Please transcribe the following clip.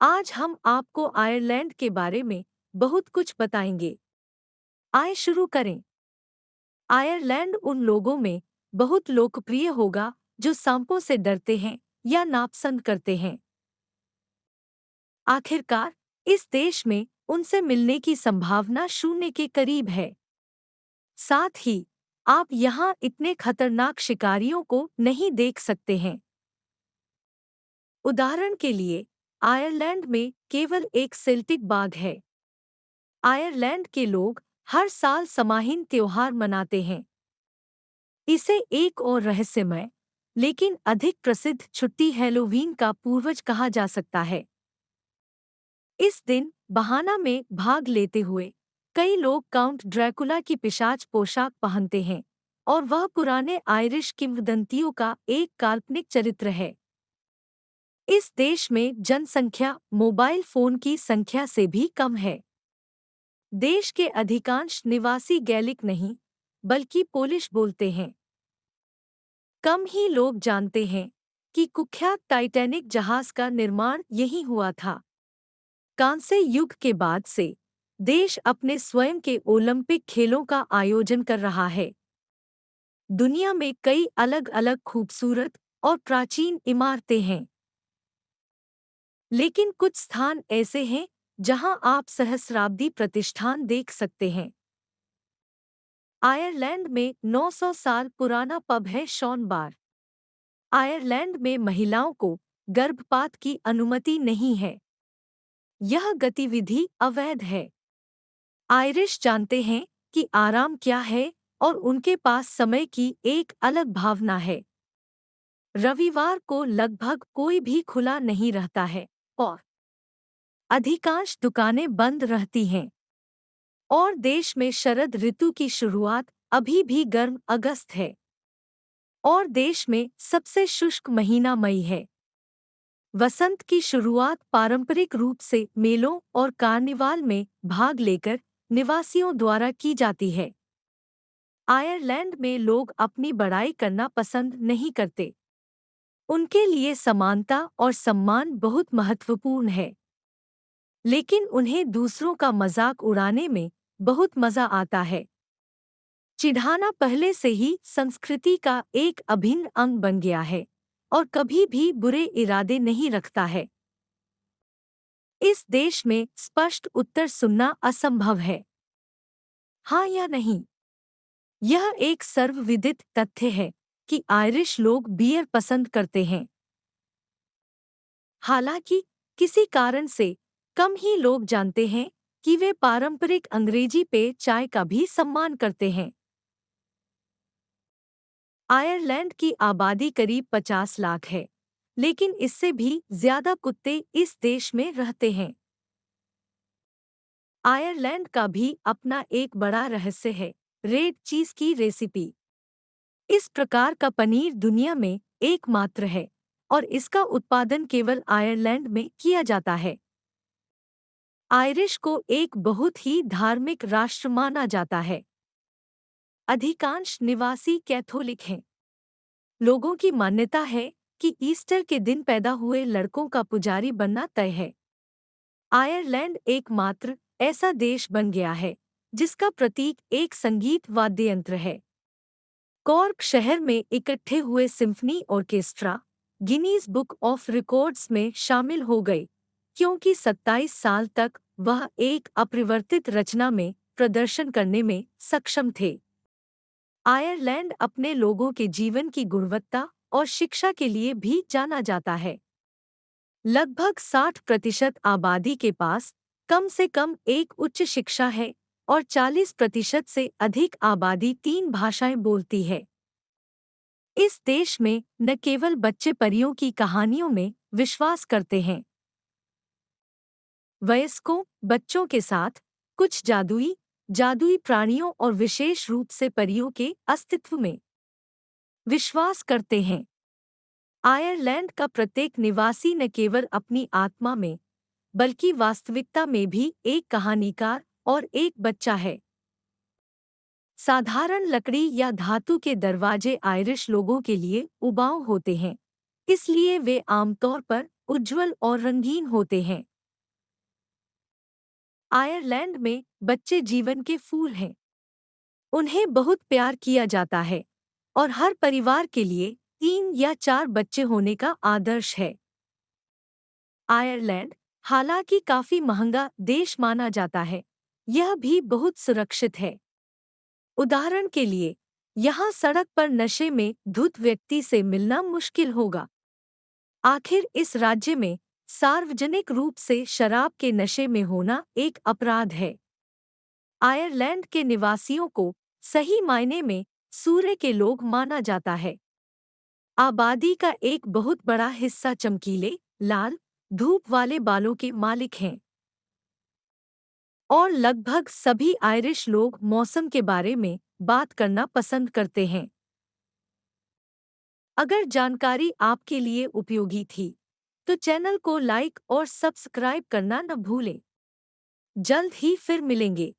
आज हम आपको आयरलैंड के बारे में बहुत कुछ बताएंगे। आइए शुरू करें। आयरलैंड उन लोगों में बहुत लोकप्रिय होगा जो सांपों से डरते हैं या नापसंद करते हैं। आखिरकार, इस देश में उनसे मिलने की संभावना शून्य के करीब है। साथ ही, आप यहाँ इतने खतरनाक शिकारियों को नहीं देख सकते हैं। उदाहरण के लिए, आयरलैंड में केवल एक सेल्टिक बाघ है। आयरलैंड के लोग हर साल समाहीन त्योहार मनाते हैं। इसे एक और रहस्यमय लेकिन अधिक प्रसिद्ध छुट्टी हैलोवीन का पूर्वज कहा जा सकता है। इस दिन बहाना में भाग लेते हुए कई लोग काउंट ड्रैकुला की पिशाच पोशाक पहनते हैं और वह पुराने आयरिश किंवदंतियों का एक काल्पनिक चरित्र है। इस देश में जनसंख्या मोबाइल फोन की संख्या से भी कम है। देश के अधिकांश निवासी गैलिक नहीं बल्कि पोलिश बोलते हैं। कम ही लोग जानते हैं कि कुख्यात टाइटैनिक जहाज का निर्माण यहीं हुआ था। कांस्य युग के बाद से देश अपने स्वयं के ओलंपिक खेलों का आयोजन कर रहा है। दुनिया में कई अलग-अलग खूबसूरत और प्राचीन इमारतें हैं, लेकिन कुछ स्थान ऐसे हैं जहां आप सहस्राब्दी प्रतिष्ठान देख सकते हैं। आयरलैंड में 900 साल पुराना पब है शॉन बार। आयरलैंड में महिलाओं को गर्भपात की अनुमति नहीं है। यह गतिविधि अवैध है। आयरिश जानते हैं कि आराम क्या है और उनके पास समय की एक अलग भावना है। रविवार को लगभग कोई भी खुला नहीं रहता है और अधिकांश दुकानें बंद रहती हैं। और देश में शरद ऋतु की शुरुआत अभी भी गर्म अगस्त है और देश में सबसे शुष्क महीना मई है। वसंत की शुरुआत पारंपरिक रूप से मेलों और कार्निवाल में भाग लेकर निवासियों द्वारा की जाती है। आयरलैंड में लोग अपनी बड़ाई करना पसंद नहीं करते। उनके लिए समानता और सम्मान बहुत महत्वपूर्ण है, लेकिन उन्हें दूसरों का मजाक उड़ाने में बहुत मजा आता है। चिढ़ाना पहले से ही संस्कृति का एक अभिन्न अंग बन गया है और कभी भी बुरे इरादे नहीं रखता है। इस देश में स्पष्ट उत्तर सुनना असंभव है, हाँ या नहीं। यह एक सर्वविदित तथ्य है कि आयरिश लोग बियर पसंद करते हैं। हालांकि किसी कारण से कम ही लोग जानते हैं कि वे पारंपरिक अंग्रेजी पेय चाय का भी सम्मान करते हैं। आयरलैंड की आबादी करीब 50 लाख है, लेकिन इससे भी ज्यादा कुत्ते इस देश में रहते हैं। आयरलैंड का भी अपना एक बड़ा रहस्य है, रेड चीज की रेसिपी। इस प्रकार का पनीर दुनिया में एकमात्र है और इसका उत्पादन केवल आयरलैंड में किया जाता है। आयरिश को एक बहुत ही धार्मिक राष्ट्र माना जाता है। अधिकांश निवासी कैथोलिक हैं। लोगों की मान्यता है कि ईस्टर के दिन पैदा हुए लड़कों का पुजारी बनना तय है। आयरलैंड एकमात्र ऐसा देश बन गया है जिसका प्रतीक एक संगीत वाद्य यंत्र है। कॉर्क शहर में इकट्ठे हुए symphony orchestra Guinness book of records में शामिल हो गए, क्योंकि 27 साल तक वह एक अपरिवर्तित रचना में प्रदर्शन करने में सक्षम थे। आयरलैंड अपने लोगों के जीवन की गुणवत्ता और शिक्षा के लिए भी जाना जाता है। लगभग 60% आबादी के पास कम से कम एक उच्च शिक्षा है और 40% से अधिक आबादी 3 भाषाएं बोलती है। इस देश में न केवल बच्चे परियों की कहानियों में विश्वास करते हैं। वयस्कों बच्चों के साथ कुछ जादुई प्राणियों और विशेष रूप से परियों के अस्तित्व में विश्वास करते हैं। आयरलैंड का प्रत्येक निवासी न केवल अपनी आत्मा में बल्कि वास्तविकता में भी एक कहानीकार और एक बच्चा है। साधारण लकड़ी या धातु के दरवाजे आयरिश लोगों के लिए उबाऊ होते हैं, इसलिए वे आमतौर पर उज्ज्वल और रंगीन होते हैं। आयरलैंड में बच्चे जीवन के फूल हैं। उन्हें बहुत प्यार किया जाता है और हर परिवार के लिए 3 या 4 बच्चे होने का आदर्श है। आयरलैंड हालांकि काफी महंगा देश माना जाता है, यह भी बहुत सुरक्षित है। उदाहरण के लिए, यहाँ सड़क पर नशे में धुत व्यक्ति से मिलना मुश्किल होगा। आखिर इस राज्य में सार्वजनिक रूप से शराब के नशे में होना एक अपराध है। आयरलैंड के निवासियों को सही मायने में सूर्य के लोग माना जाता है। आबादी का एक बहुत बड़ा हिस्सा चमकीले, लाल, धूप वाले बालों के मालिक हैं। और लगभग सभी आयरिश लोग मौसम के बारे में बात करना पसंद करते हैं। अगर जानकारी आपके लिए उपयोगी थी, तो चैनल को लाइक और सब्सक्राइब करना न भूलें। जल्द ही फिर मिलेंगे।